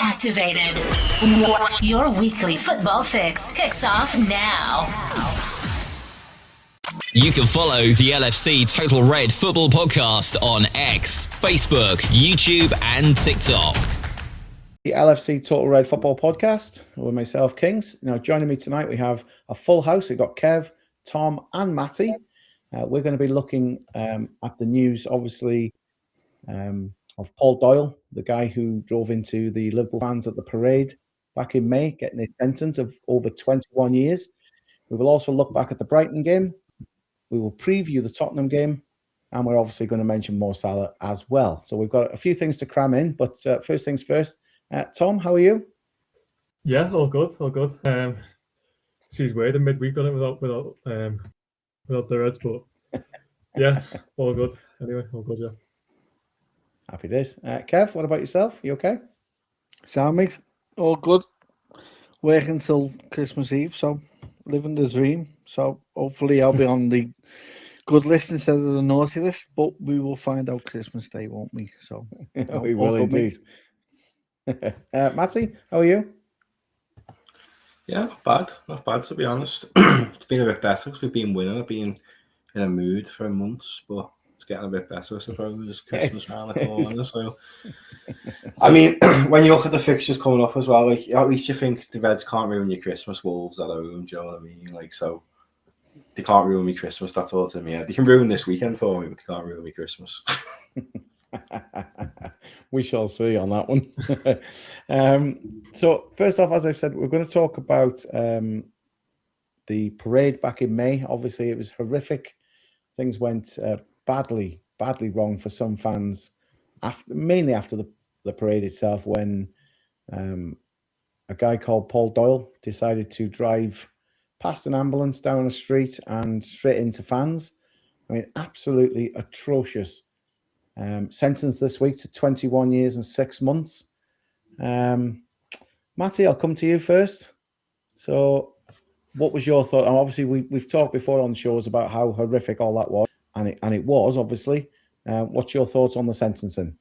activated. Your weekly football fix kicks off now. You can follow the LFC Total Red Football Podcast on X, Facebook, YouTube and TikTok. The LFC Total Red Football Podcast with myself, Kings. Now, joining me tonight, we have a full house. We've got Kev, Tom and Matty. We're going to be looking at the news, obviously, of Paul Doyle, the guy who drove into the Liverpool fans at the parade back in May, getting a sentence of over 21 years. We will also look back at the Brighton game. We will preview the Tottenham game, and we're obviously going to mention Mo Salah as well. So we've got a few things to cram in, but first things first. Tom, how are you? Yeah, all good, all good. She's weird in midweek, done it without the Reds, but yeah, all good. Anyway, all good, yeah. Happy days. Kev, what about yourself? You okay? Sound mate, all good. Working till Christmas Eve, so living the dream. So hopefully I'll be on the good list instead of the naughty list, but we will find out Christmas Day, won't we? So we will indeed. Matty, how are you? Yeah, not bad to be honest. It's been a bit better because we've been winning. I've been in a mood for months, but it's getting a bit better, I suppose. Christmas around the corner, so I mean, when you look at the fixtures coming up as well, like at least you think the Reds can't ruin your Christmas. Wolves at home, do you know what I mean? Like, so they can't ruin me Christmas. That's all to me. They can ruin this weekend for me, but they can't ruin me Christmas. We shall see on that one. So first off, as I've said, we're going to talk about the parade back in May. Obviously, it was horrific. Things went badly wrong for some fans, mainly after the parade itself, when a guy called Paul Doyle decided to drive past an ambulance down a street and straight into fans. I mean, absolutely atrocious. Sentenced this week to 21 years and 6 months. Matty, I'll come to you first. So what was your thought? And obviously, we've talked before on shows about how horrific all that was, and it was, obviously. What's your thoughts on the sentencing?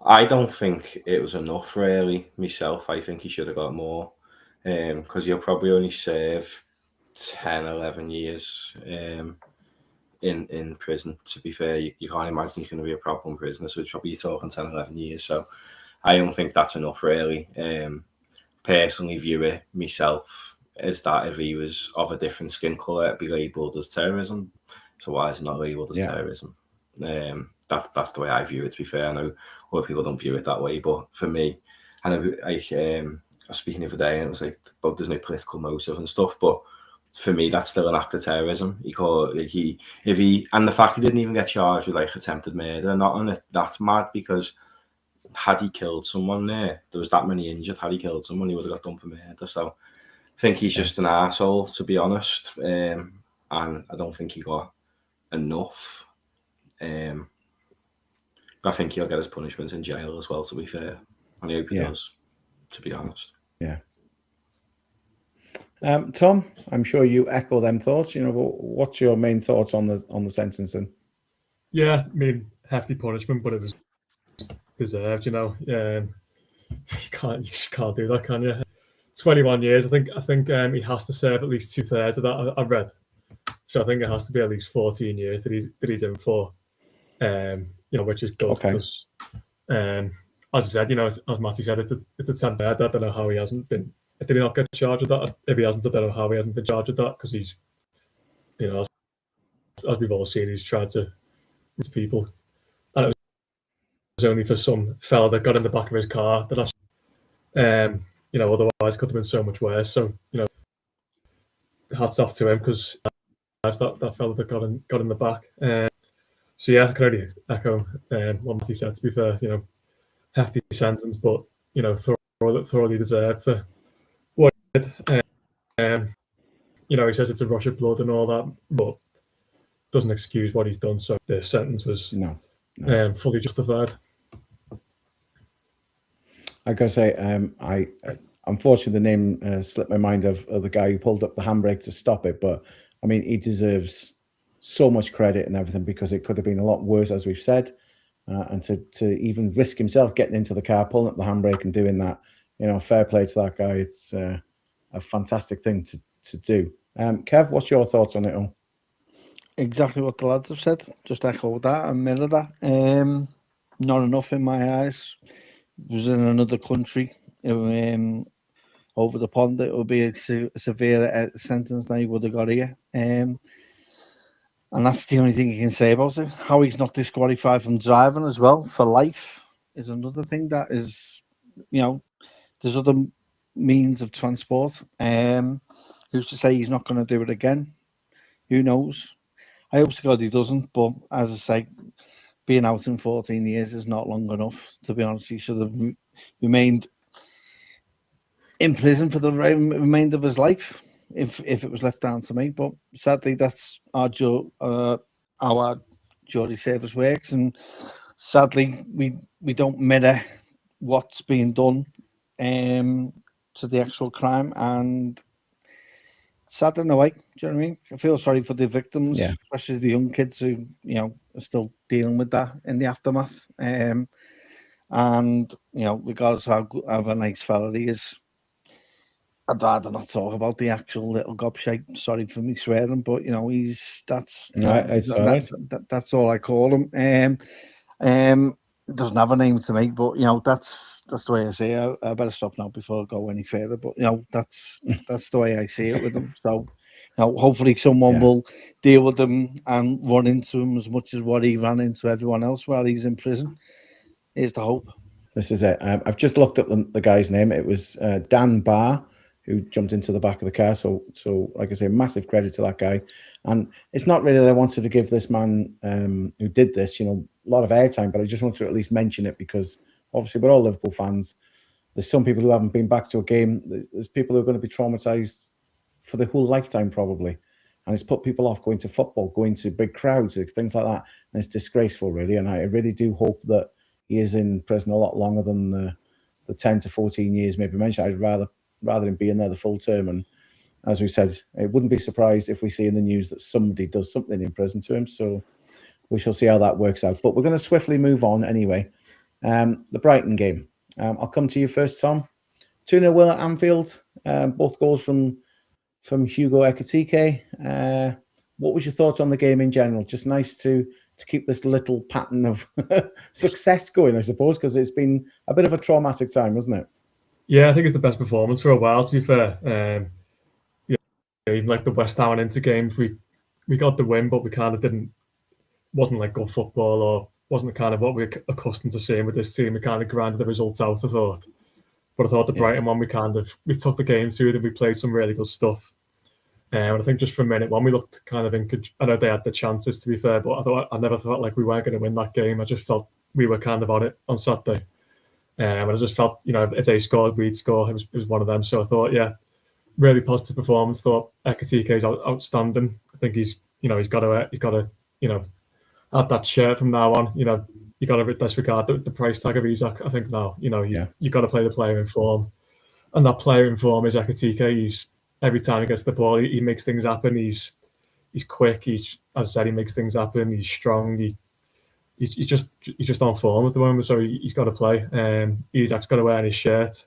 I don't think it was enough, really, myself. I think he should have got more, because he'll probably only serve 10, 11 years in prison. To be fair, you can't imagine he's going to be a problem prisoner, so it's probably talking 10, 11 years. So I don't think that's enough, really. Personally view it myself as that if he was of a different skin colour, it'd be labelled as terrorism. So why is it not labelled as terrorism? That's the way I view it, to be fair. I know other people don't view it that way, but for me, and I was speaking the other day, and it was like, but there's no political motive and stuff, but for me, that's still an act of terrorism. And the fact he didn't even get charged with like attempted murder, that's mad, because had he killed someone there was that many injured. Had he killed someone, he would have got done for murder. So I think he's just an arsehole, to be honest. And I don't think he got enough. But I think he'll get his punishments in jail as well, to be fair. And I hope he does, to be honest. Yeah. Tom, I'm sure you echo them thoughts. You know, what's your main thoughts on the sentencing? Yeah, I mean, hefty punishment, but it was deserved. You know, you just can't do that, can you? 21 years. I think he has to serve at least 2/3 of that. I read, so I think it has to be at least 14 years that he's in for. You know, which is good because, as I said, you know, as Matty said, it's a 10. I don't know how he hasn't been. Did he not get charged with that? If he hasn't, I don't know how he hasn't been charged with that, because he's, you know, as we've all seen, he's tried to people, and it was only for some fella that got in the back of his car that actually, you know, otherwise could have been so much worse. So, you know, hats off to him, because that fella that got in the back. So yeah, I can only echo what Matty said. To be fair, you know, hefty sentence, but you know, thoroughly deserved for. You know, he says it's a rush of blood and all that, but doesn't excuse what he's done. So the sentence was fully justified. I gotta say, I unfortunately the name slipped my mind of the guy who pulled up the handbrake to stop it, but I mean, he deserves so much credit and everything, because it could have been a lot worse, as we've said. and to even risk himself getting into the car, pulling up the handbrake and doing that. Fair play to that guy. It's a fantastic thing to do. Kev, what's your thoughts on it all? Exactly what the lads have said. Just echo that and mirror that. Not enough in my eyes. It was in another country. Over the pond, it would be a severe sentence than he would have got here. And that's the only thing you can say about it. How he's not disqualified from driving as well for life is another thing that is, there's other means of transport. Who's to say he's not going to do it again? Who knows? I hope to God he doesn't, but as I say, being out in 14 years is not long enough, to be honest. He should have remained in prison for the remainder of his life if it was left down to me. But sadly, that's our jury service works, and sadly, we don't mirror what's being done to the actual crime, and sad in a way. Do you know what I mean? I feel sorry for the victims, especially the young kids who are still dealing with that in the aftermath. And regardless of how a nice fella he is, I'd rather not talk about the actual little gobshite. Sorry for me swearing, but that's all I call him. Doesn't have a name to me, but that's the way I see it. I better stop now before I go any further. But that's the way I see it with him. So hopefully someone will deal with him and run into him as much as what he ran into everyone else while he's in prison. Here's the hope. This is it. I've just looked up the guy's name. It was Dan Barr, who jumped into the back of the car. So like I say, massive credit to that guy. And it's not really that I wanted to give this man who did this, a lot of airtime, but I just wanted to at least mention it because obviously we're all Liverpool fans. There's some people who haven't been back to a game. There's people who are going to be traumatized for their whole lifetime probably. And it's put people off going to football, going to big crowds, things like that. And it's disgraceful, really. And I really do hope that he is in prison a lot longer than the 10 to 14 years maybe mentioned. I'd rather him be in there the full term. And as we said, it wouldn't be surprised if we see in the news that somebody does something in prison to him. So we shall see how that works out. But we're going to swiftly move on anyway. The Brighton game. I'll come to you first, Tom. 2-0 win at Anfield. Both goals from Hugo Ekitike. What was your thoughts on the game in general? Just nice to keep this little pattern of success going, I suppose, because it's been a bit of a traumatic time, hasn't it? Yeah, I think it's the best performance for a while, to be fair. Even like the West Ham and Inter games, we got the win, but we kind of wasn't like good football, or wasn't kind of what we're accustomed to seeing with this team. We kind of grinded the results out, I thought. But I thought the Brighton one, we took the game to them. We played some really good stuff. And I think just for a minute, when we looked kind of I know they had the chances, to be fair, but I never felt like we weren't going to win that game. I just felt we were kind of on it on Saturday. And I just felt, if they scored, we'd score. It was one of them. So I thought, really positive performance. Thought Ekitike is outstanding. I think he's got to add that shirt from now on. You got to disregard the price tag of Isak. I think now, you got to play the player in form, and that player in form is Ekitike. Every time he gets the ball, he makes things happen. He's quick. As I said, he makes things happen. He's strong. He's just on form at the moment, so he's got to play. Isak's got to wear his shirt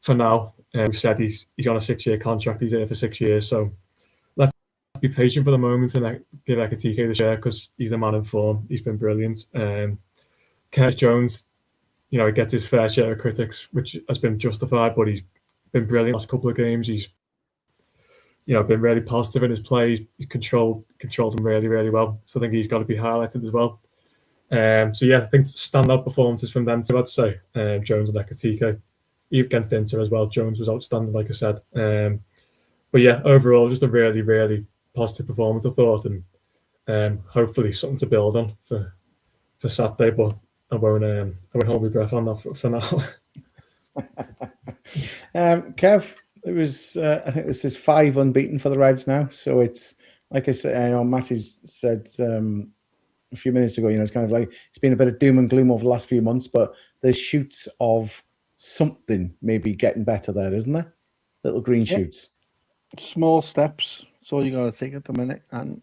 for now. We've said he's on a 6-year contract. He's here for 6 years, so let's be patient for the moment and give Ekitike the shirt because he's the man in form. He's been brilliant. Curtis Jones, he gets his fair share of critics, which has been justified, but he's been brilliant last couple of games. He's been really positive in his play. He controlled them really, really well. So I think he's got to be highlighted as well. I think standout performances from them too, I'd say. Jones and Ekitike. Against Inter as well. Jones was outstanding, like I said. Overall, just a really, really positive performance, I thought, and hopefully something to build on for Saturday. But I won't hold my breath on that for now. Kev, it was. I think this is 5 unbeaten for the Reds now. So it's like I said. Matty's said a few minutes ago. It's kind of like it's been a bit of doom and gloom over the last few months, but there's shoots of something maybe getting better there, isn't there? Little green shoots. Small steps. That's all you got to take at the minute, and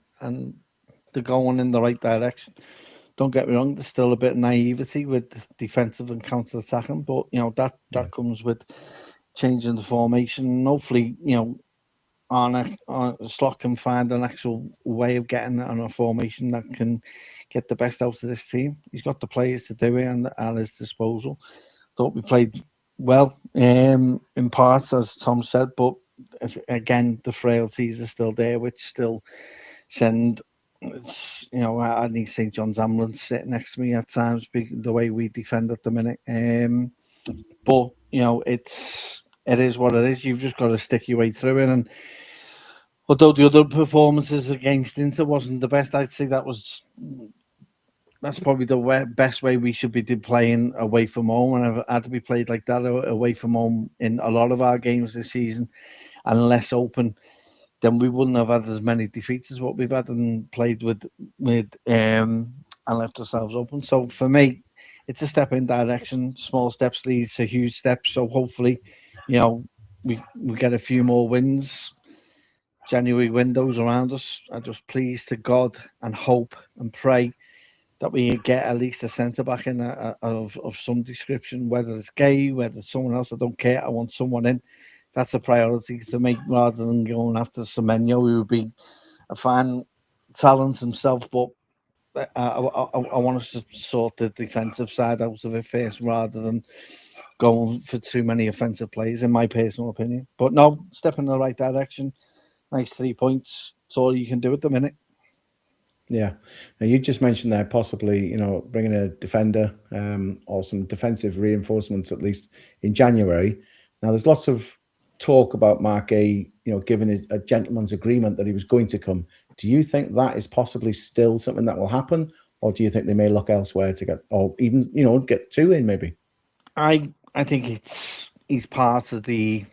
they're going in the right direction. don't get me wrong, there's still a bit of naivety with defensive and counter-attacking, but, that comes with changing the formation. And hopefully, Slot can find an actual way of getting on a formation that can get the best out of this team. He's got the players to do it and at his disposal. Thought we played well in parts, as Tom said, but again, the frailties are still there, which still send. I need St. John's ambulance sitting next to me at times, the way we defend at the minute. But it is what it is. You've just got to stick your way through it. And although the other performances against Inter wasn't the best, I'd say that's probably the best way we should be playing away from home. And I've had to be played like that away from home in a lot of our games this season, and less open, then we wouldn't have had as many defeats as what we've had and played with and left ourselves open. So for me, it's a step in direction. Small steps leads to huge steps. So hopefully, we get a few more wins. January windows around us. I just please to God and hope and pray that we get at least a centre back in of some description, whether it's Gay, whether it's someone else. I don't care. I want someone in. That's a priority to make rather than going after Semenyo, who would be a fine talent himself. But I want us to sort the defensive side out of it first rather than going for too many offensive plays, in my personal opinion. But no, step in the right direction. Nice 3 points. That's all you can do at the minute. Yeah. Now, you just mentioned there possibly, bringing a defender or some defensive reinforcements, at least in January. Now, there's lots of talk about Mark A, giving a gentleman's agreement that he was going to come. Do you think that is possibly still something that will happen? Or do you think they may look elsewhere to get, or even, get two in maybe? I think he's part of the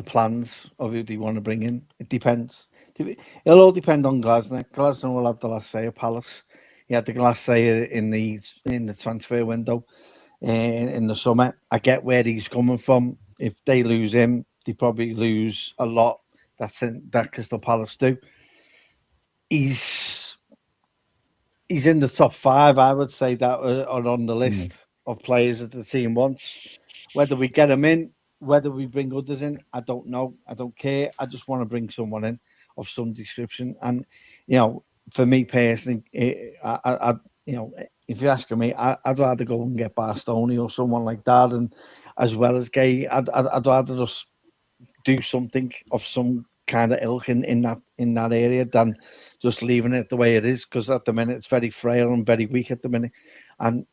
plans of who they want to bring in. It depends. It'll all depend on Glasner. Glasner will have the last say at Palace. He had the last say in the transfer window in the summer. I get where he's coming from. If they lose him, they probably lose a lot. That Crystal Palace do. He's in the top 5, I would say, that are on the list of players that the team wants. Whether we get him in, whether we bring others in, I don't know. I don't care. I just want to bring someone in of some description. And, for me personally, I if you're asking me, I'd rather go and get Barstoni or someone like that, and as well as Gay, I'd rather just do something of some kind of ilk in that area than just leaving it the way it is, because at the minute it's very frail and very weak at the minute. And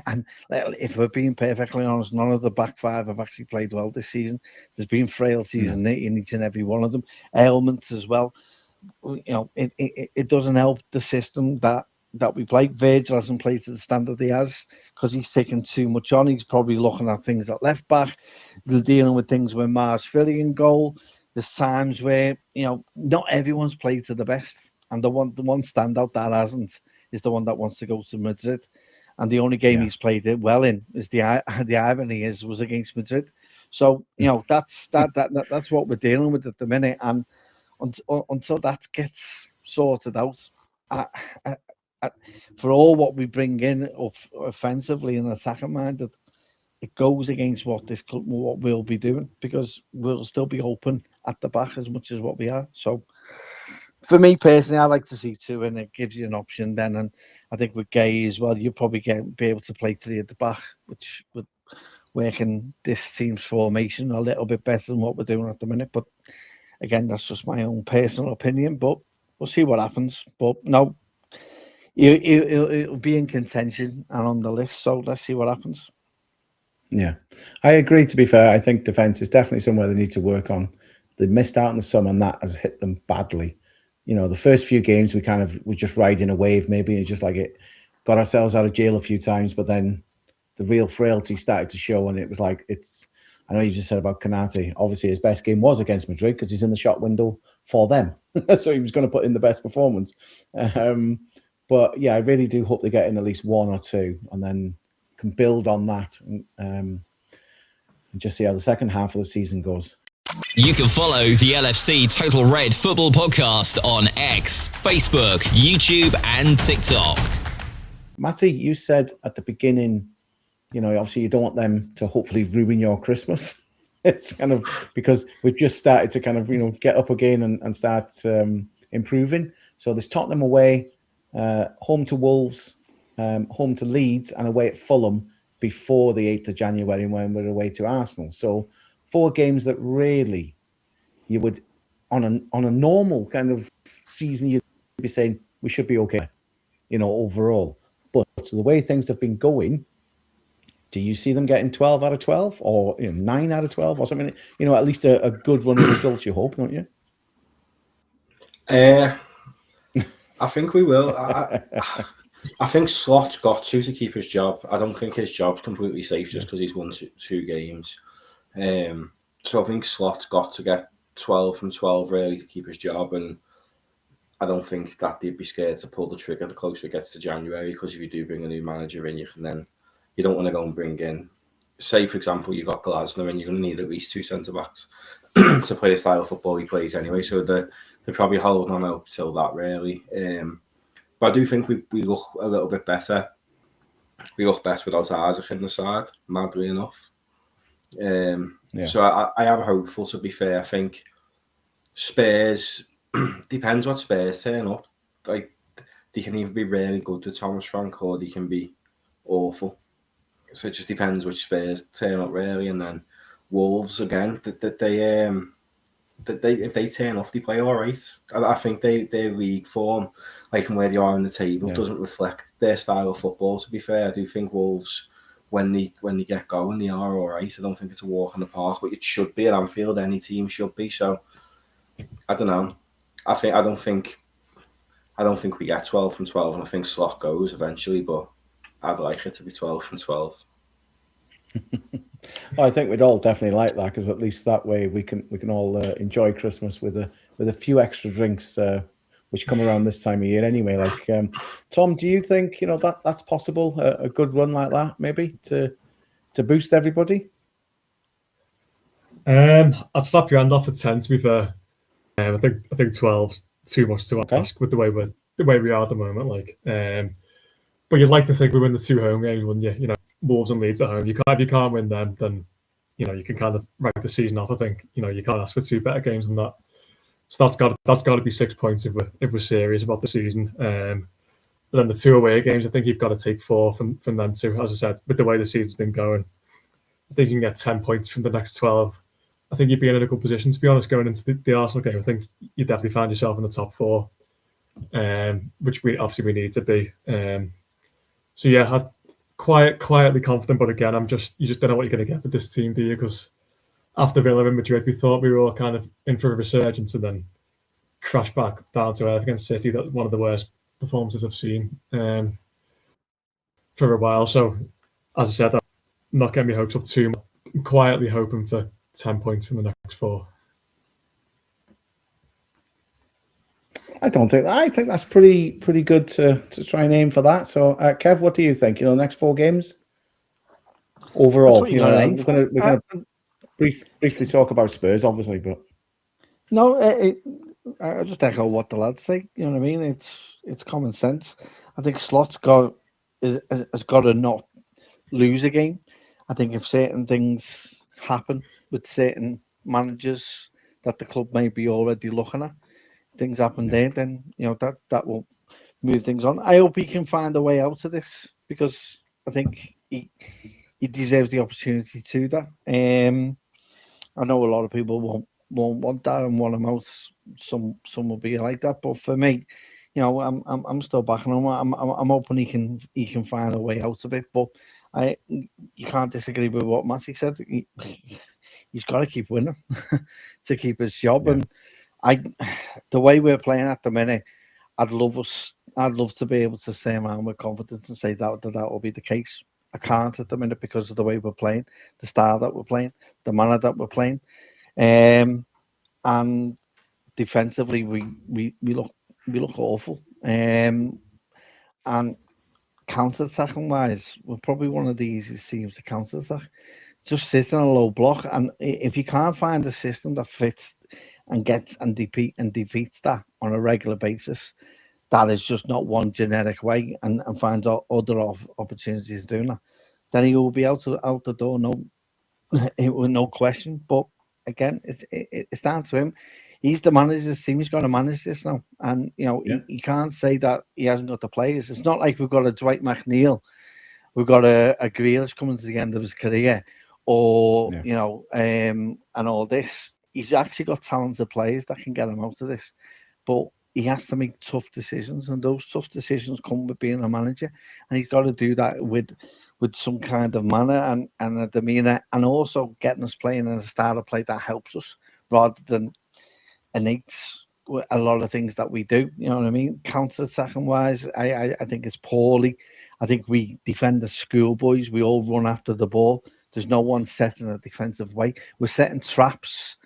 and if we're being perfectly honest, none of the back 5 have actually played well this season. There's been frailties in each and every one of them, ailments as well. It doesn't help the system that we play. Virgil hasn't played to the standard he has because he's taken too much on. He's probably looking at things at left back. They're dealing with things with Mars Philly in goal. There's times where, not everyone's played to the best. And the one standout that hasn't is the one that wants to go to Madrid. And the only game he's played it well in is the irony was against Madrid. So, that's what we're dealing with at the minute. And until that gets sorted out, for all what we bring in offensively and attacking minded, it goes against what we'll be doing, because we'll still be open at the back as much as what we are. So for me personally, I like to see 2, and it gives you an option then. And I think with Gay as well, you'll probably be able to play 3 at the back, which would work in this team's formation a little bit better than what we're doing at the minute. But again, that's just my own personal opinion, but we'll see what happens. But no, it'll be in contention and on the list, so let's see what happens. Yeah, I agree. To be fair, I think defence is definitely somewhere they need to work on. They missed out in the summer, and that has hit them badly. The first few games we kind of were just riding a wave, maybe, and just like it got ourselves out of jail a few times, but then the real frailty started to show, and it was like I know you just said about Konate. Obviously, his best game was against Madrid because he's in the shot window for them, so he was going to put in the best performance. But yeah, I really do hope they get in at least 1 or 2, and then can build on that and just see how the second half of the season goes. You can follow the LFC Total Red Football Podcast on X, Facebook, YouTube, and TikTok. Matty, you said at the beginning, obviously you don't want them to hopefully ruin your Christmas. It's kind of because we've just started to kind of, get up again and start improving. So there's Tottenham away, home to Wolves, home to Leeds, and away at Fulham before the 8th of January when we're away to Arsenal. So 4 games that really you would, on a normal kind of season, you'd be saying we should be okay, overall. But the way things have been going, do you see them getting 12 out of 12 or 9 out of 12 or something? At least a good run of results, you hope, don't you? I think we will. I think Slot's got to keep his job. I don't think his job's completely safe just because he's won 2 games. So I think Slot's got to get 12 from 12 really to keep his job, and I don't think that they'd be scared to pull the trigger the closer it gets to January, because if you do bring a new manager in, you don't want to go and bring in, say for example, you've got Glasner and you're going to need at least 2 centre-backs to play the style of football he plays anyway, so they're probably holding on out till that really. But I do think we look a little bit better. We look best without Isaac in the side, madly enough. So I am hopeful, to be fair. I think Spurs, depends what Spurs turn up. Like, they can either be really good with Thomas Frank or they can be awful. So it just depends which Spurs turn up really. And then Wolves again, if they turn up, they play all right. I think their league form, like, and where they are in the table, doesn't reflect their style of football. To be fair, I do think Wolves, when they get going, they are all right. I don't think it's a walk in the park, but it should be at Anfield. Any team should be. So I don't know. I don't think we get 12 from 12, and I think Slot goes eventually. But I'd like it to be 12 from 12. Well, I think we'd all definitely like that, because at least that way we can all enjoy Christmas with a few extra drinks, which come around this time of year anyway. Like, Tom, do you think that's possible? A good run like that, maybe to boost everybody. I'd slap your hand off at 10. To be fair, I think 12's too much to ask with the way we are at the moment. Like, but you'd like to think we win the 2 home games, wouldn't you? Wolves and Leeds at home. If you can't win them, then you can kind of write the season off. I think you can't ask for 2 better games than that. So that's got to be 6 points if we're serious about the season. But then the 2 away games, I think you've got to take 4 from them too. As I said, with the way the season's been going, I think you can get 10 points from the next 12. I think you'd be in a good position, to be honest, going into the Arsenal game. I think you definitely find yourself in the top 4, which we need to be. So yeah, I'm quietly confident, but again, you just don't know what you're going to get with this team, do you? Because after Villa and Madrid, we thought we were all kind of in for a resurgence, and then crash back down to earth against City. That's one of the worst performances I've seen for a while. So, as I said, I'm not getting my hopes up too much. I'm quietly hoping for 10 points from the next 4. I think that's pretty good to try and aim for that. So, Kev, what do you think? Next 4 games overall. We're going to briefly talk about Spurs, obviously, but no, I just echo what the lads say. You know what I mean? It's common sense. I think Slot's has got to not lose a game. I think if certain things happen with certain managers that the club may be already looking at, things happen there, then that will move things on. I hope he can find a way out of this, because I think he deserves the opportunity to that. I know a lot of people won't want that and want him out. Some will be like that, but for me, I'm still backing him. I'm hoping he can find a way out of it. But you can't disagree with what Matty said. He's got to keep winning to keep his job. Yeah. And the way we're playing at the minute, I'd love to be able to say man with confidence and say that will be the case. I can't at the minute because of the way we're playing, the style that we're playing, the manner that we're playing, and defensively we look awful. And counter-attacking wise, we're probably one of the easiest teams to counter-attack. just sits in a low block. And if you can't find a system that fits and gets and defeats that on a regular basis, that is just not one generic way, and finds other opportunities of doing that, then he will be out the door, no question. But again, it's down to him. He's the manager of this team. He's got to manage this now. And, he can't say that he hasn't got the players. It's not like we've got a Dwight McNeil. We've got a Grealish coming to the end of his career. Or, and all this. He's actually got talented players that can get him out of this. But he has to make tough decisions. And those tough decisions come with being a manager. And he's got to do that with some kind of manner and a demeanour. And also getting us playing in a style of play that helps us rather than innates a lot of things that we do. You know what I mean? Counter-attacking wise, I think it's poorly. I think we defend the schoolboys. We all run after the ball. There's no one set in a defensive way. We're setting traps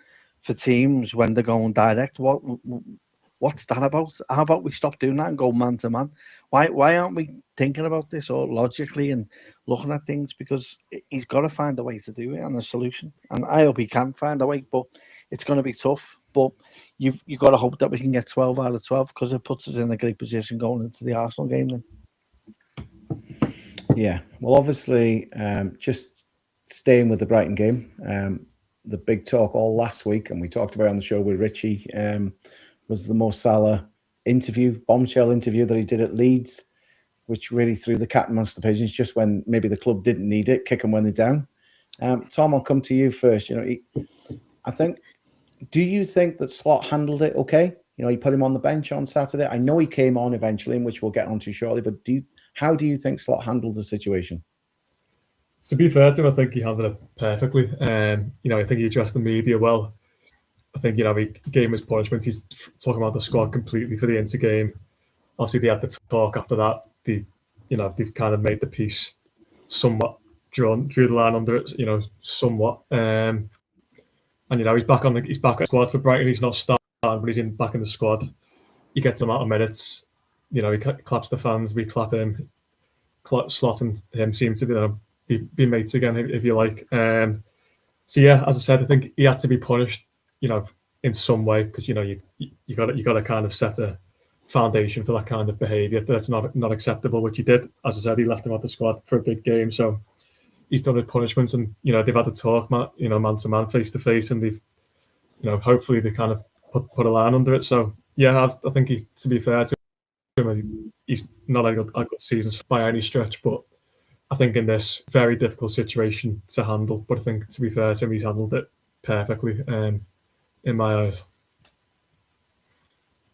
for teams when they're going direct. What's that about? How about we stop doing that and go man to man? Why aren't we thinking about this or logically and looking at things? Because he's got to find a way to do it and a solution. And I hope he can find a way, but it's going to be tough. But you've got to hope that we can get 12 out of 12 because it puts us in a great position going into the Arsenal game then. Yeah, well, obviously, just staying with the Brighton game, the big talk all last week, and we talked about it on the show with Richie, was the Mo Salah bombshell interview that he did at Leeds, which really threw the cat amongst the pigeons just when maybe the club didn't need it, kick them when they're down. Tom, I'll come to you first. Do you think that Slot handled it okay? He put him on the bench on Saturday. I know he came on eventually, which we'll get onto shortly, but how do you think Slot handled the situation? To be fair to him, I think he handled it perfectly. I think he addressed the media well. I think, he gave him his punishment. He's talking about the squad completely for the Inter game. Obviously, they had the talk after that. They've kind of made the piece somewhat drew the line under it, somewhat. And he's back on the squad for Brighton. He's not starting, but he's back in the squad. He gets him out of minutes. He claps the fans. We clap him. Slot and him seem to be mates again, if you like. So yeah, as I said, I think he had to be punished, in some way, because you got to kind of set a foundation for that kind of behaviour. That's not acceptable, which he did. As I said, he left him out the squad for a big game, so he's done his punishment, and they've had a talk, man to man, face to face, and they've, hopefully they kind of put a line under it. So yeah, I think to be fair to him, he's not a good season by any stretch, but I think in this very difficult situation to handle, but I think to be fair to him, he's handled it perfectly, in my eyes.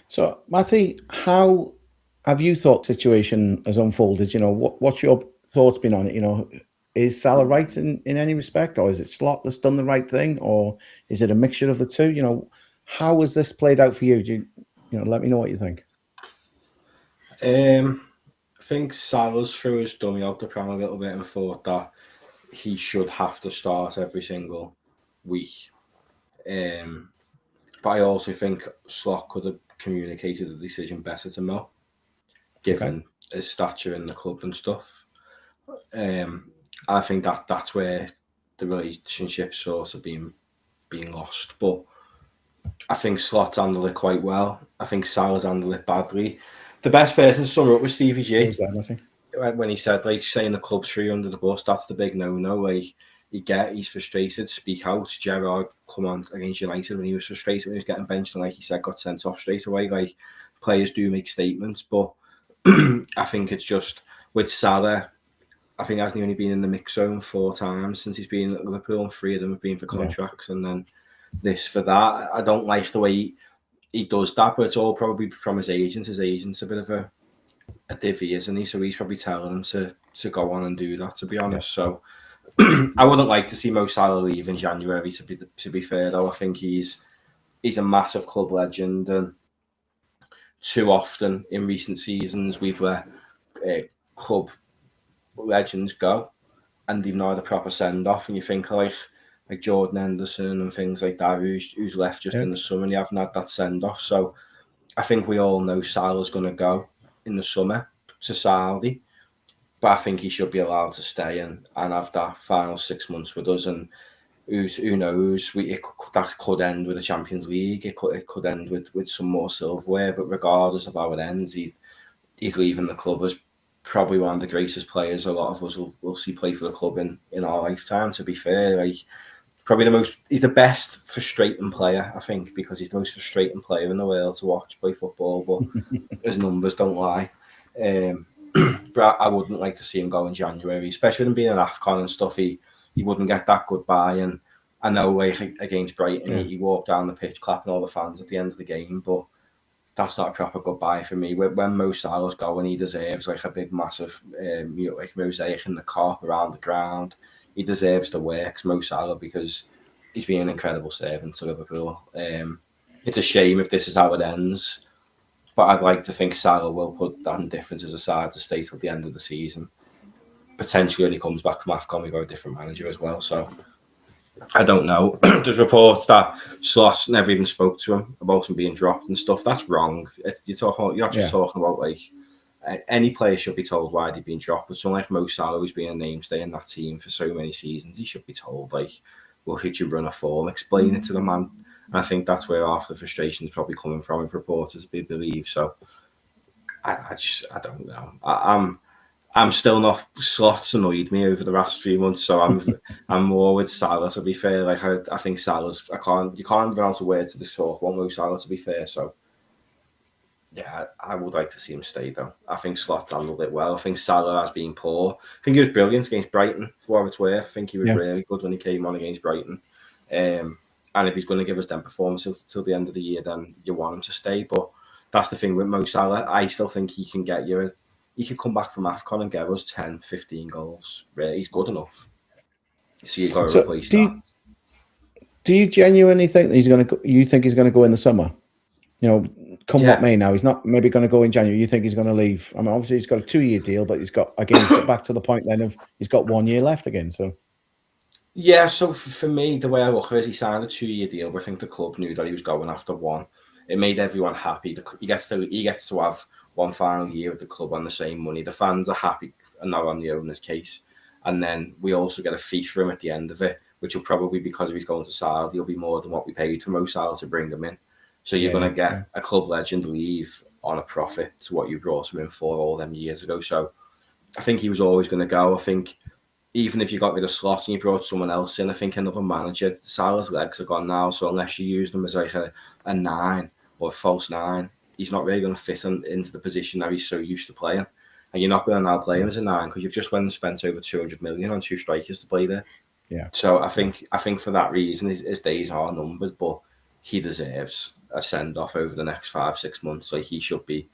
So, Matty, how have you thought the situation has unfolded? What's your thoughts been on it? Is Salah right in any respect, or is it Slot that's done the right thing, or is it a mixture of the two? How has this played out for you? Let me know what you think. I think Salah's threw his dummy out the pram a little bit and thought that he should have to start every single week. But I also think Slot could have communicated the decision better to Mo, given his stature in the club and stuff. I think that's where the relationship sort of being lost. But I think Slot handled it quite well. I think Salah's handled it badly. The best person to sum it up was Stevie G. When he said, saying the club threw under the bus, that's the big no-no. He's frustrated, speak out. Gerrard come on against United when he was frustrated when he was getting benched, and like he said, got sent off straight away. Players do make statements, but I think it's just with Salah, I think he hasn't only been in the mix zone 4 times since he's been at Liverpool, and 3 of them have been for contracts, and then this for that. I don't like the way he does that, but it's all probably from his agent. His agent's a bit of a divvy, isn't he? So he's probably telling him to go on and do that, to be honest. So I wouldn't like to see Mo Salah leave in January, to be fair, though. I think he's a massive club legend, and too often in recent seasons we've let club legends go and they've not had a proper send-off, and you think like Jordan Henderson and things like that who's left just in the summer, and you haven't had that send-off. So I think we all know Salah's going to go in the summer to Saudi. but I think he should be allowed to stay and have that final 6 months with us. And who knows? That could end with a Champions League. It could end with some more silverware. But regardless of how it ends, he's leaving the club as probably one of the greatest players a lot of us will see play for the club in our lifetime. To be fair, like probably he's the best frustrating player, I think, because he's the most frustrating player in the world to watch play football. But his numbers don't lie. But I wouldn't like to see him go in January, especially with him being an AFCON and stuff. He wouldn't get that goodbye. And I know, like against Brighton, he walked down the pitch clapping all the fans at the end of the game, but that's not a proper goodbye for me. When Mo Salah's going, he deserves like a big, massive, like mosaic in the Kop around the ground. He deserves the works, Mo Salah, because he's been an incredible servant to Liverpool. It's a shame if this is how it ends, but I'd like to think Salah will put that differences aside to stay till the end of the season. Potentially, when he comes back from AFCON, we got a different manager as well. So I don't know. There's reports that Sloss never even spoke to him about him being dropped and stuff. That's wrong. You're not just talking about like any player should be told why they've been dropped. But someone like Mo Salah, who's been a mainstay in that team for so many seasons, he should be told like, "Well, who'd you run a form?" Explain it to the man. And I think that's where half the frustration is probably coming from, if reporters believe. So I don't know. I'm still not. Slots annoyed me over the last few months, so I'm more with Salah. To be fair, like I think Salah's. You can't pronounce a word to the sort. Want Mo Salah, to be fair. So yeah, I would like to see him stay though. I think Slot handled it well. I think Salah has been poor. I think he was brilliant against Brighton, for what it's worth. I think he was really good when he came on against Brighton. And if he's going to give us them performances till the end of the year, then you want him to stay. But that's the thing with Mo Salah. I still think he can get you. He could come back from AFCON and get us 10, 15 goals. Really, he's good enough. So you've got to replace that. Do you genuinely think that he's going to? You think he's going to go in the summer? You know, come what may. Now he's not maybe going to go in January. You think he's going to leave? I mean, obviously he's got a 2-year deal, but he's got back to the point then of he's got 1 year left again. So. Yeah, so for me, the way I look at it is he signed a 2-year deal, but I think the club knew that he was going after one. It made everyone happy. He gets to have one final year with the club on the same money. The fans are happy and not on the owner's case. And then we also get a fee for him at the end of it, which will probably, because if he's going to Salah, he'll be more than what we paid for Mo Salah to bring him in. So you're going to get a club legend leave on a profit to what you brought him in for all them years ago. So I think he was always going to go. I think even if you got rid of Slot and you brought someone else in, I think another manager, Salah's legs are gone now. So unless you use them as like a 9 or a false 9, he's not really going to fit into the position that he's so used to playing. And you're not going to now play him as a 9 because you've just went and spent over 200 million on 2 strikers to play there. Yeah. So I think for that reason, his days are numbered, but he deserves a send-off over the next 5-6 months. Like he should be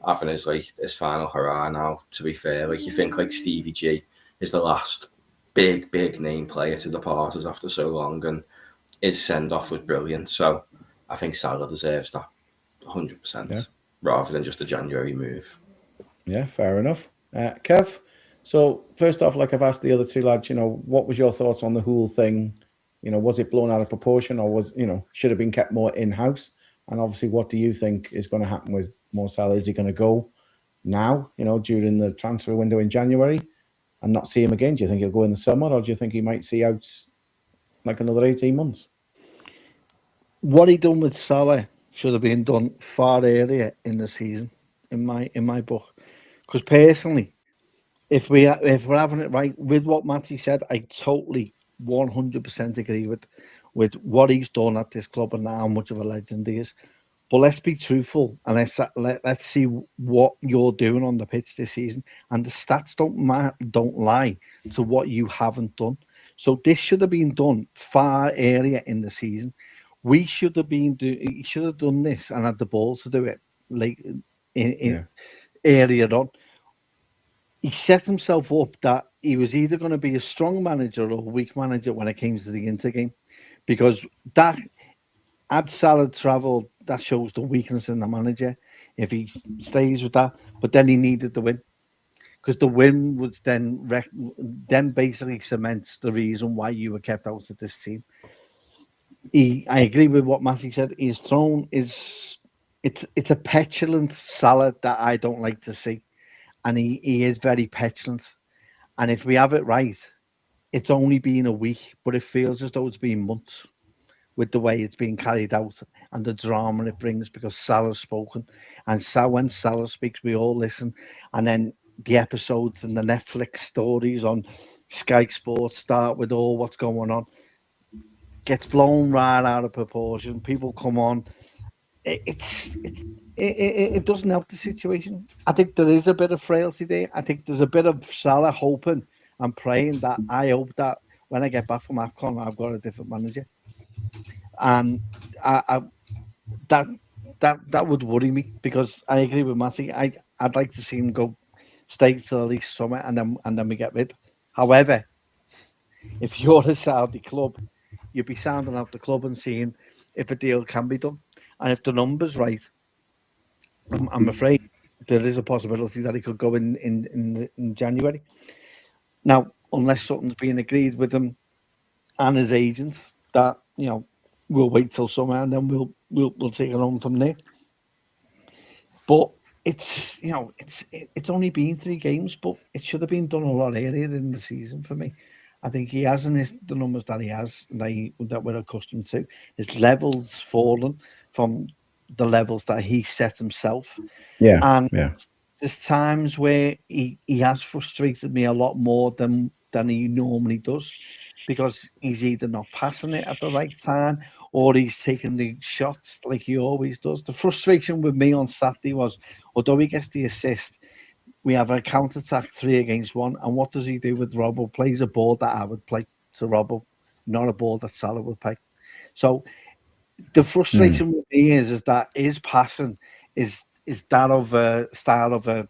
having his final hurrah now, to be fair. Like you think like Stevie G is the last big name player to depart us after so long, and his send-off was brilliant. So I think Salah deserves that 100%, rather than just a January move. Yeah, fair enough. Kev, so first off, like I've asked the other two lads, you know, what was your thoughts on the whole thing? You know, was it blown out of proportion, or should have been kept more in-house? And obviously, what do you think is going to happen with Mo Salah? Is he going to go now, during the transfer window in January and not see him again? Do you think he'll go in the summer, or do you think he might see out like another 18 months? What he done with Salah should have been done far earlier in the season, in my book. Because personally, if we're having it right with what Matty said, I totally 100% agree with what he's done at this club and how much of a legend he is. But let's be truthful and let's see what you're doing on the pitch this season. And the stats don't lie to what you haven't done. So this should have been done far earlier in the season. We should have he should have done this and had the balls to do it late earlier on. He set himself up that he was either going to be a strong manager or a weak manager when it came to the Inter game, because that had Salah travelled, that shows the weakness in the manager if he stays with that. But then he needed the win, because the win was then basically cements the reason why you were kept out of this team. I agree with what Matty said. His throne it's a petulant Salah that I don't like to see. and he is very petulant. And if we have it right, it's only been a week, but it feels as though it's been months with the way it's being carried out and the drama it brings, because Salah's spoken. And when Salah speaks, we all listen. And then the episodes and the Netflix stories on Sky Sports start with all what's going on. Gets blown right out of proportion. People come on. It doesn't help the situation. I think there is a bit of frailty there. I think there's a bit of Salah hoping and praying that I hope that when I get back from AFCON, I've got a different manager. And that would worry me, because I agree with Matty. I'd like to see him stay till at least summer, and then we get rid. However, if you're a Saudi club, you'd be sounding out the club and seeing if a deal can be done. And if the number's right, I'm afraid there is a possibility that he could go in January. Now, unless something's being agreed with him and his agent, that we'll wait till summer and then we'll take it on from there. But it's only been 3 games, but it should have been done a lot earlier in the season for me. I think he hasn't hit the numbers that he has that we're accustomed to. His levels fallen from the levels that he set himself. There's times where he has frustrated me a lot more than he normally does, because he's either not passing it at the right time or he's taking the shots like he always does. The frustration with me on Saturday was, although he gets the assist, we have a counter-attack 3 against 1, and what does he do with Robbo? Plays a ball that I would play to Robbo, not a ball that Salah would play. So the frustration with me is that his passing is that of a style of a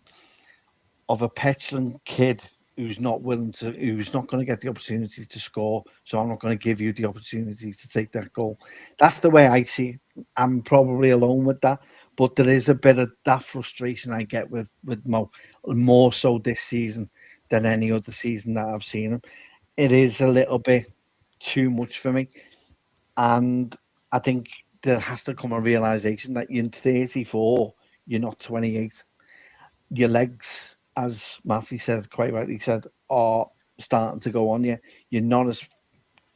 petulant kid who's not going to get the opportunity to score, so I'm not going to give you the opportunity to take that goal. That's the way I see it. I'm probably alone with that, but there is a bit of that frustration I get with Mo, more so this season than any other season that I've seen him. It is a little bit too much for me, and I think there has to come a realization that you're 34, you're not 28. Your legs, as Matty said, quite rightly said, are starting to go on you. You're not as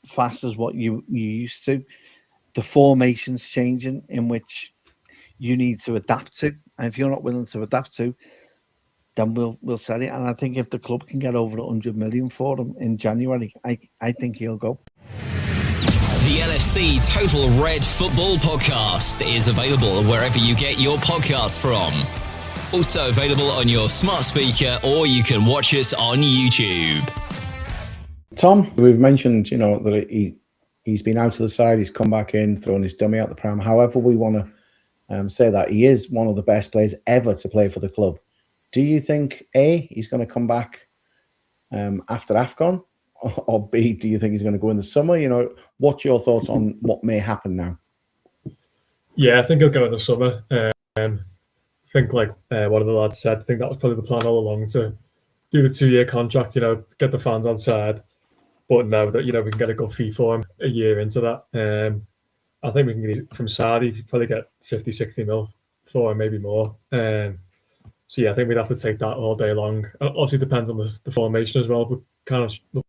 fast as what you used to. The formation's changing, in which you need to adapt to. And if you're not willing to adapt to, then we'll sell it. And I think if the club can get over 100 million for him in January, I think he'll go. The LFC Total Red Football Podcast is available wherever you get your podcasts from. Also available on your smart speaker, or you can watch us on YouTube. Tom, we've mentioned, that he's been out of the side, he's come back in, thrown his dummy out the pram. However we want to say that, he is one of the best players ever to play for the club. Do you think, A, he's going to come back after AFCON? Or B, do you think he's going to go in the summer? What's your thoughts on what may happen now? Yeah, I think he'll go in the summer. I think, like one of the lads said, I think that was probably the plan all along, to do the 2-year contract, get the fans on side. But now that, we can get a good fee for him a year into that, I think we can get from Saudi, probably get 50, 60 mil for him, maybe more. So yeah, I think we'd have to take that all day long. Obviously, it depends on the formation as well, but kind of look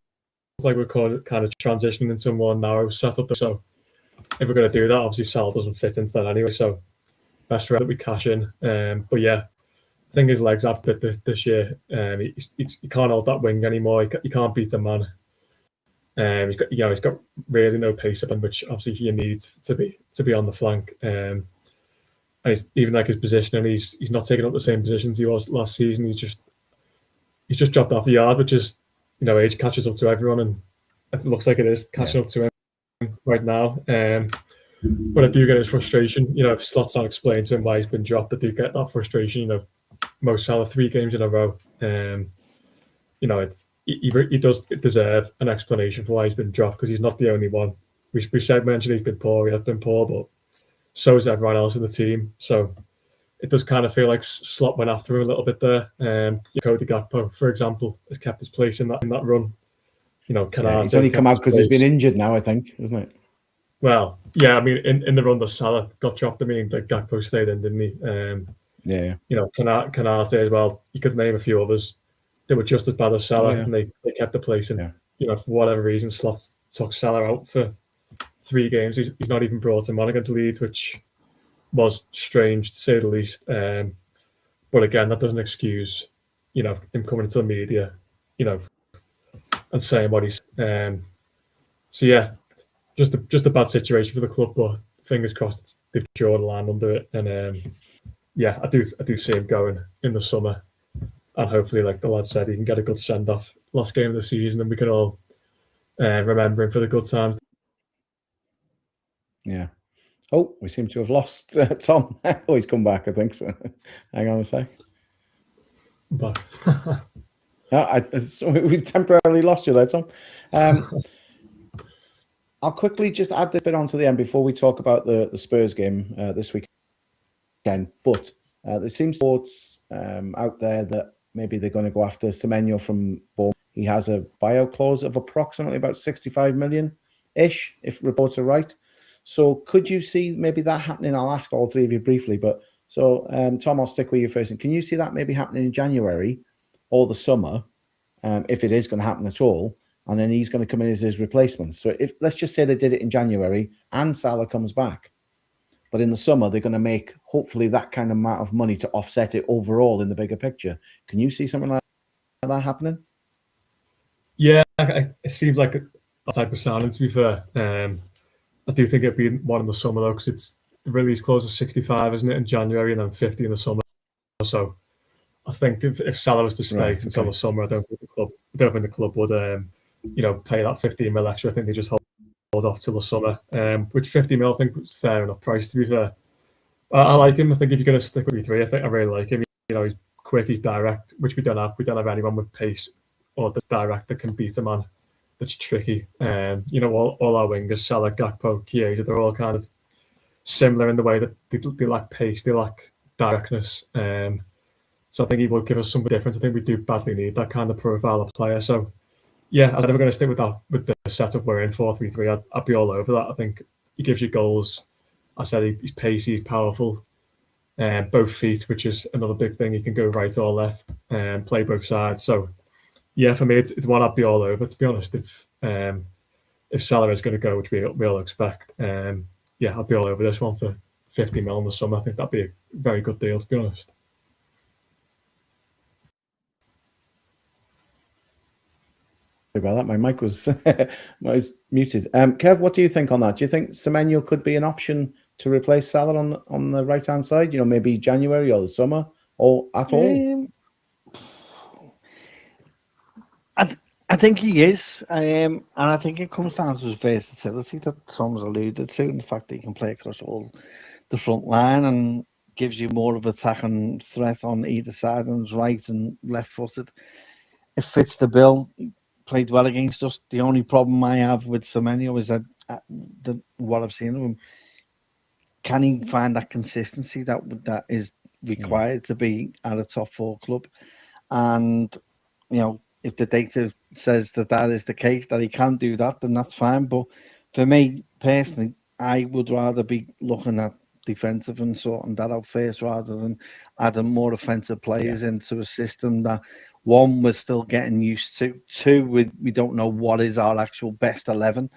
like we're kind of transitioning into a more narrow setup. So if we're going to do that, obviously Salah doesn't fit into that anyway. So best for that we cash in. But yeah, I think his legs have bit this year. He can't hold that wing anymore. He can't beat a man. He's got really no pace up him, which obviously he needs to be on the flank. And he's, even like his position, and he's not taking up the same positions he was last season. He's just dropped off a yard, which is, age catches up to everyone, and it looks like it is catching up to him right now. But I do get his frustration. If Slot's not explaining to him why he's been dropped, I do get that frustration. Mo Salah 3 games in a row. He does deserve an explanation for why he's been dropped, because he's not the only one. We mentioned he's been poor. He has been poor, but so is everyone else in the team. So it does kind of feel like Slot went after him a little bit there. Cody Gakpo, for example, has kept his place in that run. He's only come out because he's been injured now, I think, isn't it? Well, yeah, I mean, in the run that Salah got dropped, I mean, Gakpo stayed in, didn't he? Yeah. You know, Canate as well. You could name a few others. They were just as bad as Salah, and they kept the place. And you know, for whatever reason, Slot took Salah out for 3 games. He's not even brought him on against Leeds, which was strange to say the least. But again, that doesn't excuse, you know, him coming into the media, you know, and saying what he's. So yeah, just a bad situation for the club, but fingers crossed they've drawn the line under it. And yeah, I do see him going in the summer, and hopefully, like the lad said, he can get a good send off last game of the season, and we can all remember him for the good times. Yeah. Oh, we seem to have lost Tom. Oh, he's come back, I think so. Hang on a sec. But we temporarily lost you there, Tom. I'll quickly just add this bit onto the end before we talk about the Spurs game this weekend. But there seems reports out there that maybe they're going to go after Semenyo from Bournemouth. He has a buyout clause of approximately about 65 million-ish, if reports are right. So could you see maybe that happening? I'll ask all three of you briefly. But so, Tom, I'll stick with you first. And can you see that maybe happening in January or the summer, if it is going to happen at all? And then he's going to come in as his replacement. So if let's just say they did it in January and Salah comes back, but in the summer they're going to make hopefully that kind of amount of money to offset it overall in the bigger picture. Can you see something like that happening? Yeah, it seems like a type of signing, to be fair. I do think it'd be one in the summer though, because it's the release clause is 65, isn't it, in January, and then 50 in the summer. So I think if Salah was to stay until the summer, I don't think the club would, you know, pay that 15 mil extra. I think they just hold off till the summer. Which 50 mil, I think, was fair enough price, to be fair. I like him. I think if you're going to stick with E3, I think I really like him. You know, he's quick, he's direct, which we don't have. We don't have anyone with pace or that's direct that can beat a man that's tricky. You know, all our wingers, Salah, Gakpo, Chiesa, they're all kind of similar in the way that they lack pace, they lack directness. So I think he will give us something different. I think we do badly need that kind of profile of player. So yeah, I was never going to stick with that with the setup we're in 4-3-3. I'd be all over that. I think he gives you goals. I said he's pacey, he's powerful, both feet, which is another big thing. He can go right or left and play both sides. So yeah, for me, it's one I'd be all over. To be honest, if Salah is going to go, which we all expect, yeah, I'd be all over this one for 50 mil in the summer. I think that'd be a very good deal, to be honest. About that, my mic was muted. Kev, what do you think on that? Do you think Semenyo could be an option to replace Salah on the right hand side? You know, maybe January or the summer or at all? I think he is, and I think it comes down to his versatility that Tom's alluded to, and the fact that he can play across all the front line and gives you more of attack and threat on either side, and is right and left-footed. It fits the bill. He played well against us. The only problem I have with Semenyo is that what I've seen of him, can he find that consistency that is required to be at a top 4 club? And you know, if the data says that is the case, that he can do that, then that's fine. But for me personally, I would rather be looking at defensive and sorting that out first, rather than adding more offensive players into a system that, one, we're still getting used to. Two, we don't know what is our actual best 11.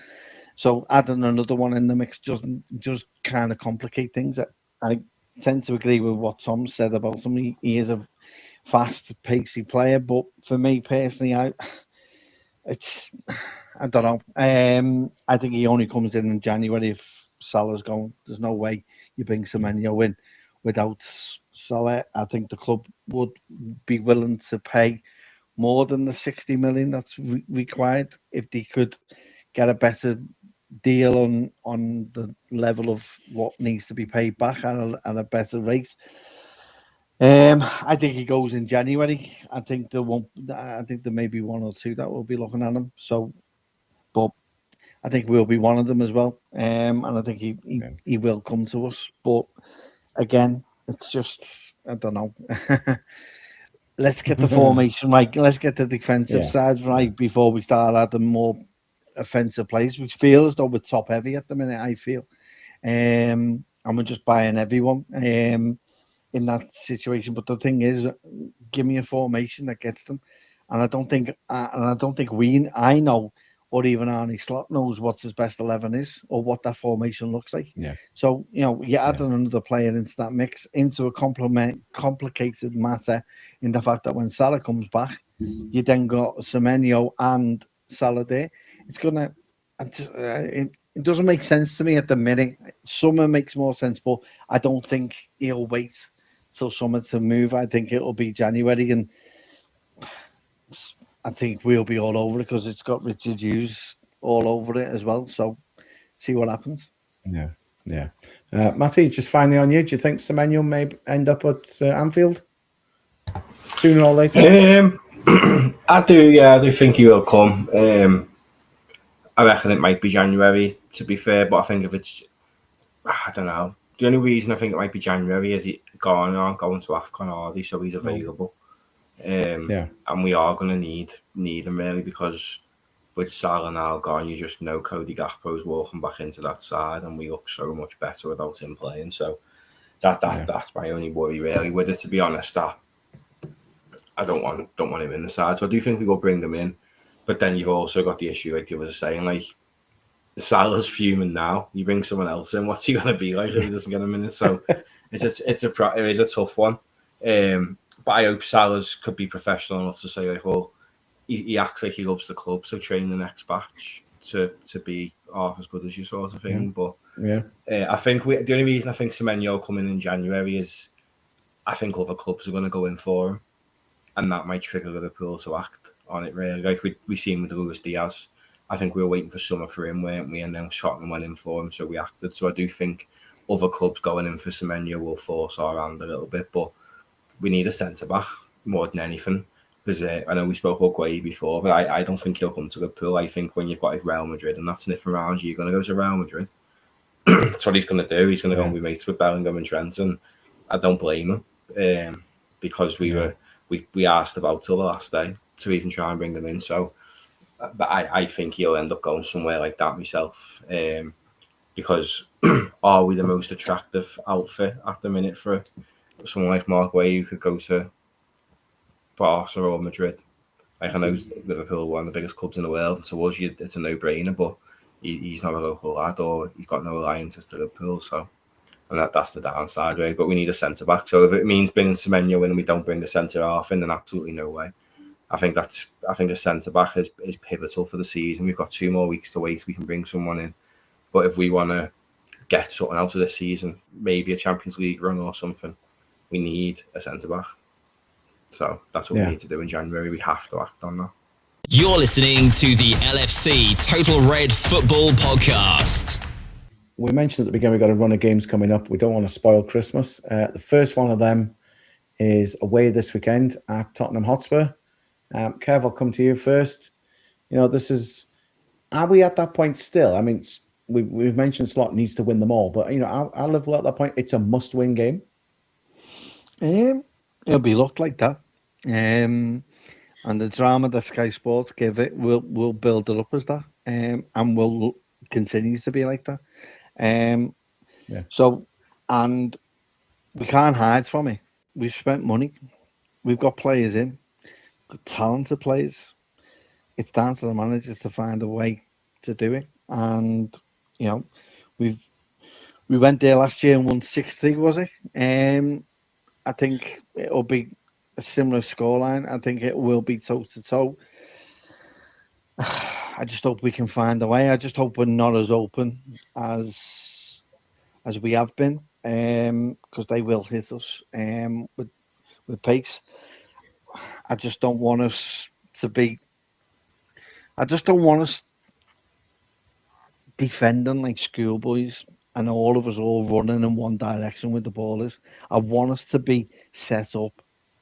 So adding another one in the mix just kind of complicate things. I tend to agree with what Tom said about him. He is a fast, pacey player, but for me personally, I don't know. I think he only comes in January if Salah's going. There's no way you bring Semenyo in without Salah. I think the club would be willing to pay more than the 60 million that's required if they could get a better deal on the level of what needs to be paid back at a better rate. I think he goes in January. I think there may be one or two that will be looking at him. So, but I think we'll be one of them as well. And I think he will come to us. But again, it's just, I don't know. Let's get the formation right. Let's get the defensive side right before we start adding more offensive plays. We feel as though we're top heavy at the minute, I feel. And we're just buying everyone. in that situation. But the thing is, give me a formation that gets them, and I don't think I know, or even Arnie Slot knows what his best 11 is or what that formation looks like. Yeah. So you add another player into that mix, into a complicated matter, in the fact that when Salah comes back, you then got Semenyo and Salah there. It's gonna. It doesn't make sense to me at the minute. Summer makes more sense, but I don't think he'll wait till summer to move. I think it'll be January, and I think we'll be all over it because it's got Richard Hughes all over it as well. So see what happens. Yeah. Matty, just finally on you. Do you think Semenyo may end up at Anfield sooner or later? I do think he will come. I reckon it might be January, to be fair, but I think if it's, I don't know. The only reason I think it might be January is he going to AFCON, are they? So he's available. And we are going to need him really, because with Salah now gone, you just know Cody Gakpo's walking back into that side, and we look so much better without him playing. So that's my only worry really with it, to be honest. I don't want him in the side, so I do think we will bring them in. But then you've also got the issue, like you were saying, like Salah's fuming now. You bring someone else in, what's he going to be like if he doesn't get a minute? So it is a tough one. But I hope Salah's could be professional enough to say, like, well, he acts like he loves the club, so train the next batch to be half as good as you, sort of thing. But I think the only reason I think Semenyo coming in January is I think other clubs are going to go in for him, and that might trigger Liverpool to act on it, really. Like we seen with Luis Diaz. I think we were waiting for summer for him, weren't we? And then Tottenham went in for him, so we acted. So I do think other clubs going in for Semenyo will force our hand a little bit, but we need a centre-back more than anything. Because I know we spoke about Gueye before, but I don't think he'll come to Liverpool. I think when you've got like Real Madrid and that's sniffing around you, you're going to go to Real Madrid. That's what he's going to do. He's going to go and be mates with Bellingham and Trent, and I don't blame him, because we asked about till the last day to even try and bring him in. So, but I think he'll end up going somewhere like that myself, because are we the most attractive outfit at the minute for someone like Mark Gueye who could go to Barca or Madrid? Like, I know Liverpool, one of the biggest clubs in the world, and to us, it's a no-brainer, but he's not a local lad, or he's got no alliances to Liverpool, so, and that's the downside, right? But we need a centre-back, so if it means bringing Semenyo in and we don't bring the centre-half in, then absolutely no way. I think a centre-back is pivotal for the season. We've got 2 more weeks to wait, we can bring someone in. But if we want to get something out of this season, maybe a Champions League run or something, we need a centre-back. So that's what we need to do in January. We have to act on that. You're listening to the LFC Total Red Football Podcast. We mentioned at the beginning we've got a run of games coming up. We don't want to spoil Christmas. The first one of them is away this weekend at Tottenham Hotspur. Kev, I'll come to you first. You know, are we at that point still? I mean, we've mentioned Slot needs to win them all, but, you know, are Liverpool at that point? It's a must-win game. It'll be looked like that. And the drama that Sky Sports give it will build it up as that. And will continue to be like that. So, and we can't hide from it. We've spent money. We've got players in. Good talented players. It's down to the managers to find a way to do it. And, you know, we went there last year and won 6-3, was it? I think it'll be a similar scoreline. I think it will be toe-to-toe. I just hope we can find a way. I just hope we're not as open as we have been, because they will hit us with pace. I just don't want us to be... I just don't want us defending like schoolboys and all of us all running in one direction with the ball is. I want us to be set up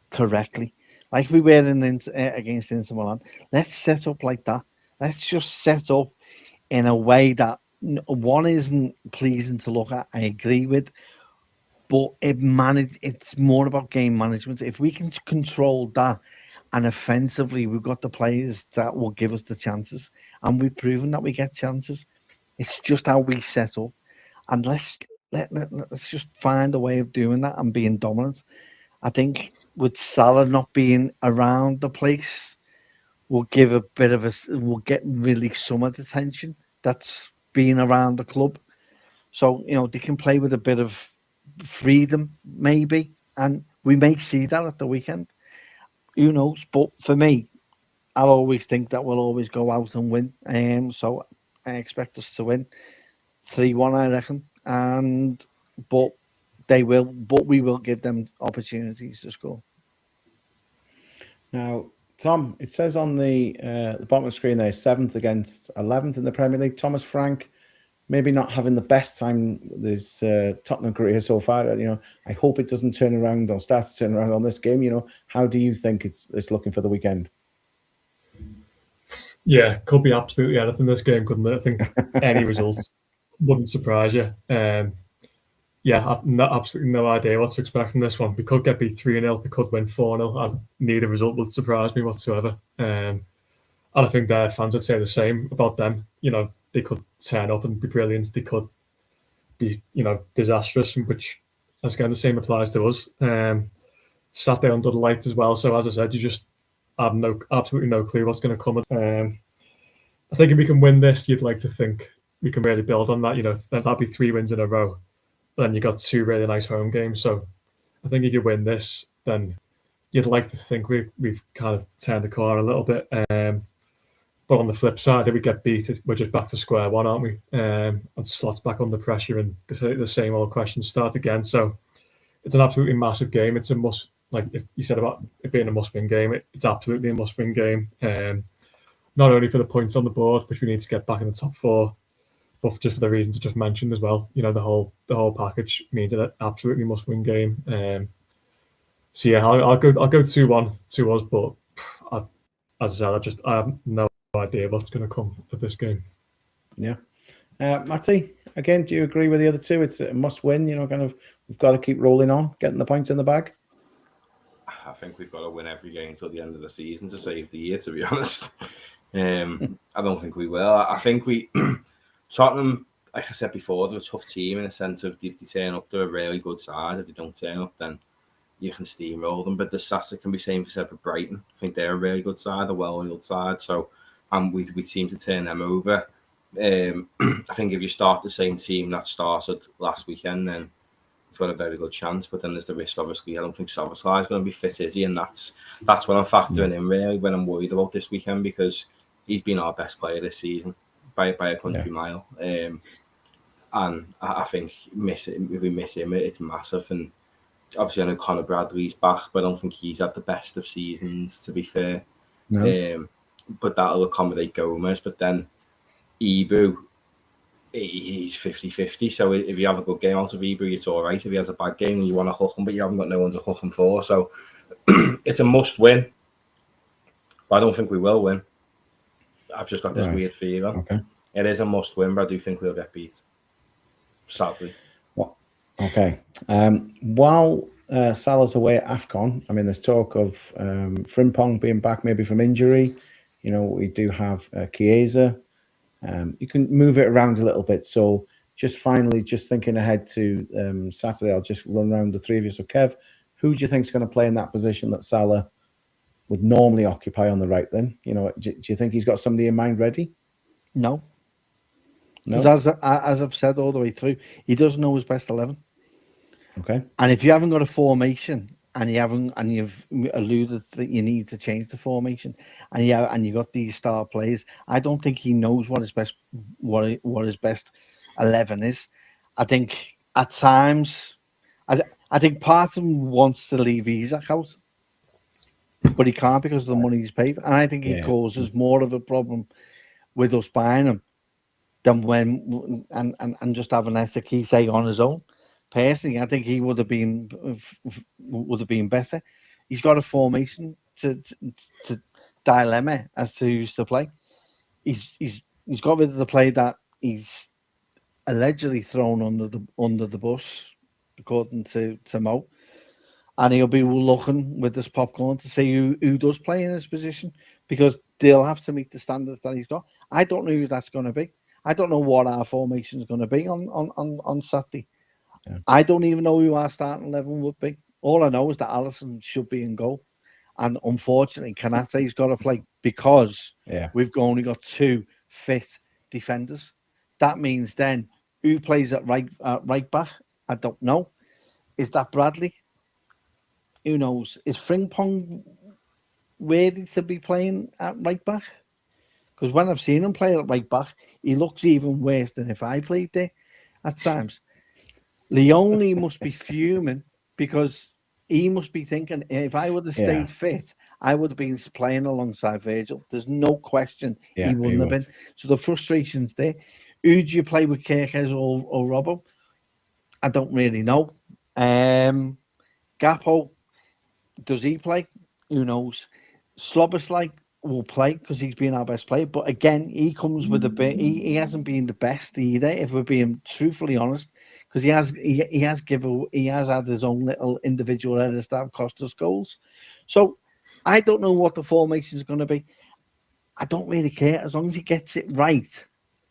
correctly. Like we were against Inter Milan. Let's set up like that. Let's just set up in a way that one isn't pleasing to look at, I agree with, but it's more about game management. If we can control that, and offensively, we've got the players that will give us the chances, and we've proven that we get chances. It's just how we set up. And let's let's just find a way of doing that and being dominant. I think with Salah not being around the place, will give a bit of will get really some of the tension that's been around the club. So, they can play with a bit of freedom, maybe, and we may see that at the weekend. Who knows? But for me, I'll always think that we'll always go out and win. So I expect us to win 3-1, I reckon. But we will give them opportunities to score. Now, Tom, it says on the bottom of the screen there, 7th against 11th in the Premier League. Thomas Frank, maybe not having the best time this Tottenham career so far. I hope it doesn't turn around or start to turn around on this game. How do you think it's looking for the weekend? Yeah, could be absolutely anything this game, couldn't it? I think any results wouldn't surprise you. I've absolutely no idea what to expect from this one. We could get beat 3-0, we could win 4-0. Neither result would surprise me whatsoever. And I think their fans would say the same about them. They could turn up and be brilliant. They could be, disastrous, which, again, the same applies to us. Sat there under the lights as well. So, as I said, you just have absolutely no clue what's going to come. I think if we can win this, you'd like to think we can really build on that. That'd be 3 wins in a row. Then you got 2 really nice home games. So I think if you win this, then you'd like to think we've kind of turned the corner a little bit. But on the flip side, if we get beat, we're just back to square one, aren't we? And Slot's back under pressure, and the same old questions start again. So it's an absolutely massive game. It's a must. Like if you said about it being a must-win game, it's absolutely a must-win game. Not only for the points on the board, which we need to get back in the top 4, but just for the reasons I just mentioned as well. The whole package means an absolutely must-win game. So yeah, I'll go 2-1 to us, but as I said, I have no idea what's going to come of this game. Yeah, Matty, again, do you agree with the other two? It's a must-win. We've got to keep rolling on, getting the points in the bag. I think we've got to win every game until the end of the season to save the year, to be honest. I don't think we will. I think Tottenham, like I said before, they're a tough team in the sense of if they turn up, they're a really good side. If they don't turn up, then you can steamroll them. But the Sasa can be same for Brighton. I think they're a really good side, a well-oiled side. So, we seem to turn them over. I think if you start the same team that started last weekend, then you've got a very good chance. But then there's the risk, obviously. I don't think Szoboszlai is going to be fit, is he? And that's what I'm factoring in, really, when I'm worried about this weekend, because he's been our best player this season by a country mile. And I think if we miss him, it's massive. And obviously, I know Conor Bradley's back, but I don't think he's had the best of seasons, to be fair. No. But that'll accommodate Gomez. But then Ibu, he's 50-50. So if you have a good game out of Ibu, it's all right. If he has a bad game and you want to hook him, but you haven't got no one to hook him for. So it's a must-win. But I don't think we will win. I've just got this weird feeling. Okay. It is a must-win, but I do think we'll get beat. Sadly. Well, okay. While Salah's away at AFCON, there's talk of Frimpong being back maybe from injury. We do have Chiesa. You can move it around a little bit. So just thinking ahead to Saturday, I'll just run around the three of you. So Kev, who do you think is going to play in that position that Salah would normally occupy on the right then? Do you think he's got somebody in mind ready? No. Because as I've said all the way through, he doesn't know his best 11. Okay. And if you haven't got a formation and you've alluded that you need to change the formation and you've got these star players, I don't think he knows what his best 11 is. I think at times, I think part of him wants to leave Isak out, but he can't because of the money he's paid. And I think he causes more of a problem with us buying him than when and just having Ekitike on his own. Personally, I think he would have been better. He's got a formation to dilemma as to who's to play. He's got rid of the play that he's allegedly thrown under the bus, according to Mo, and he'll be looking with this popcorn to see who does play in his position, because they'll have to meet the standards that he's got. I don't know who that's going to be. I don't know what our formation is going to be on Saturday. I don't even know who our starting 11 would be. All I know is that Alisson should be in goal. And unfortunately, Konate's got to play because we've only got 2 fit defenders. That means then who plays at right back? I don't know. Is that Bradley? Who knows? Is Frimpong worthy to be playing at right back? Because when I've seen him play at right back, he looks even worse than if I played there at times. Leone must be fuming because he must be thinking, if I would have stayed fit, I would have been playing alongside Virgil. There's no question he wouldn't have been. So the frustration's there. Who do you play with, Kirkes or Robbo? I don't really know. Gakpo, does he play? Who knows? Sloboslai will play because he's been our best player. But again, he comes with a bit. He hasn't been the best either, if we're being truthfully honest. Because he has had his own little individual errors that have cost us goals. So I don't know what the formation is going to be. I don't really care as long as he gets it right.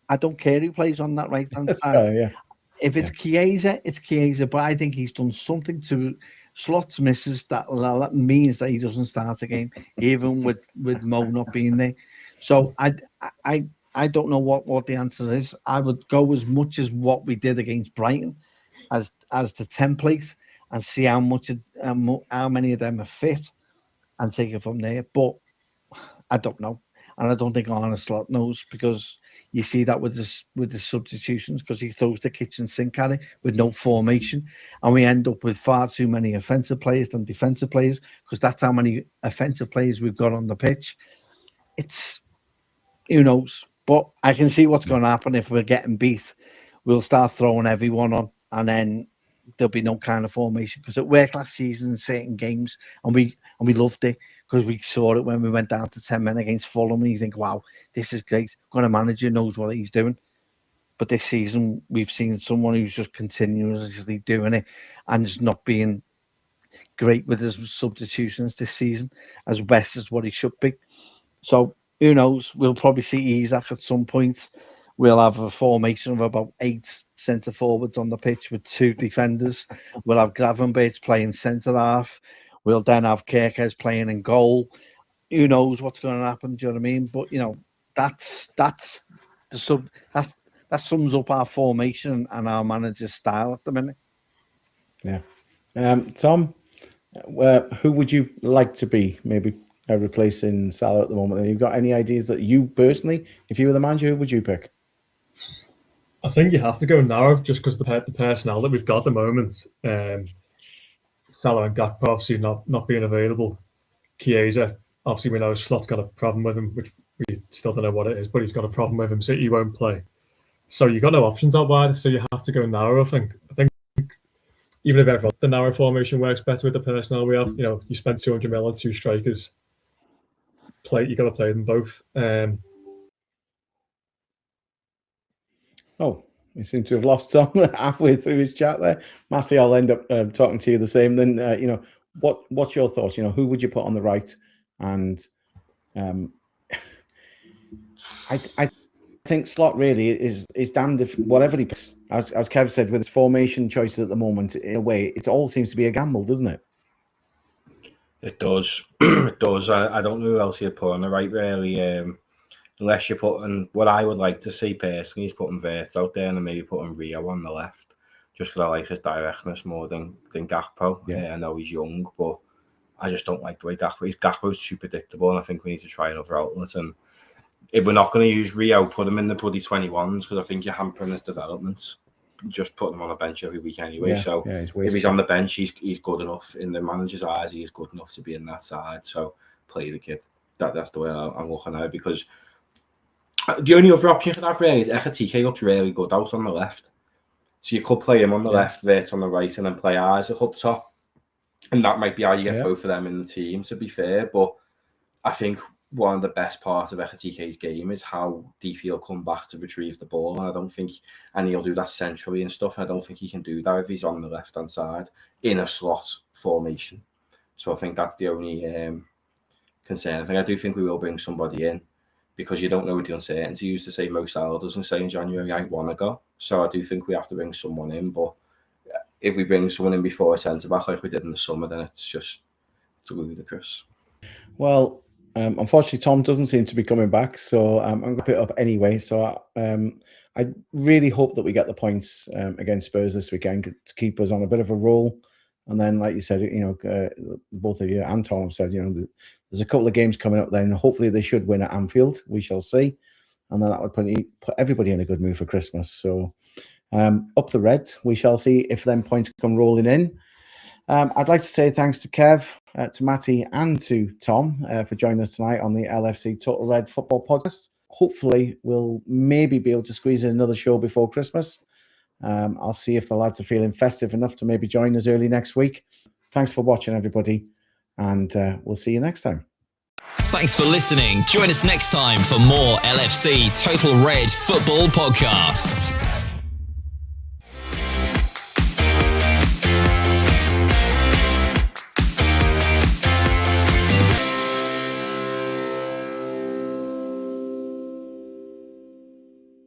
I don't care who plays on that right hand side. If it's Chiesa, it's Chiesa. But I think he's done something to Slot's misses that means that he doesn't start a game, even with Mo not being there. So I don't know what the answer is. I would go as much as what we did against Brighton as the template and see how many of them are fit and take it from there. But I don't know, and I don't think Arne Slot knows, because you see that with the substitutions, because he throws the kitchen sink at it with no formation, and we end up with far too many offensive players than defensive players, because that's how many offensive players we've got on the pitch. It's, who knows. But I can see what's going to happen if we're getting beat. We'll start throwing everyone on, and then there'll be no kind of formation. Because it worked last season in certain games, and we loved it because we saw it when we went down to 10 men against Fulham, and you think, wow, this is great. Got a manager knows what he's doing. But this season, we've seen someone who's just continuously doing it and is not being great with his substitutions this season, as best as what he should be. So, who knows? We'll probably see Isak at some point. We'll have a formation of about 8 centre forwards on the pitch with 2 defenders. We'll have Gravenberch playing centre half. We'll then have Kirkes playing in goal. Who knows what's going to happen? Do you know what I mean? But that sums up our formation and our manager's style at the minute. Yeah. Tom, who would you like to be maybe replacing Salah at the moment? Have you got any ideas that you personally, if you were the manager, who would you pick? I think you have to go narrow, just because the personnel that we've got at the moment. Salah and Gakpo obviously not being available. Chiesa, obviously we know Slot's got a problem with him, which we still don't know what it is, but he's got a problem with him, so he won't play. So you've got no options out wide, so you have to go narrow, I think. Even if everyone, the narrow formation works better with the personnel we have. You spend 200 million on 2 strikers. You got to play them both. We seem to have lost Tom halfway through his chat there. Matty, I'll end up talking to you the same. Then, what's your thoughts? Who would you put on the right? And I think Slot really is damned if whatever he picks. As Kev said, with his formation choices at the moment, in a way, it all seems to be a gamble, doesn't it? It does. It does. I don't know who else you'd put on the right, really. Unless you're putting, what I would like to see personally is putting Vert out there and maybe putting Rio on the left, just because I like his directness more than Gakpo. I know he's young, but I just don't like the way Gakpo's too predictable, and I think we need to try another outlet. And if we're not going to use Rio, put him in the bloody 21s, because I think you're hampering his developments. Just put him on the bench every week anyway. If he's on the bench, he's good enough. In the manager's eyes, he's good enough to be in that side. So play the kid. That's the way I'm looking at it, because the only other option for that really is Ekitike looks really good out on the left. So you could play him on the left, Vert on the right, and then play Isaac up top. And that might be how you get both of them in the team, to be fair. But I think one of the best parts of Ekitike's game is how deep he'll come back to retrieve the ball. And he'll do that centrally and stuff. And I don't think he can do that if he's on the left-hand side in a slot formation. So I think that's the only concern. I do think we will bring somebody in, because you don't know what the uncertainty used to say Mo Salah doesn't say in January, I want to go. So I do think we have to bring someone in, but if we bring someone in before a centre-back like we did in the summer, then it's ludicrous. Well, unfortunately, Tom doesn't seem to be coming back, so I'm going to put it up anyway. So I really hope that we get the points against Spurs this weekend to keep us on a bit of a roll. And then, like you said, both of you and Tom have said, there's a couple of games coming up then. Hopefully they should win at Anfield. We shall see. And then that would put everybody in a good mood for Christmas. So up the Reds. We shall see if them points come rolling in. I'd like to say thanks to Kev, to Matty and to Tom for joining us tonight on the LFC Total Red Football Podcast. Hopefully we'll maybe be able to squeeze in another show before Christmas. I'll see if the lads are feeling festive enough to maybe join us early next week. Thanks for watching, everybody, and we'll see you next time. Thanks for listening. Join us next time for more LFC Total Red Football Podcast.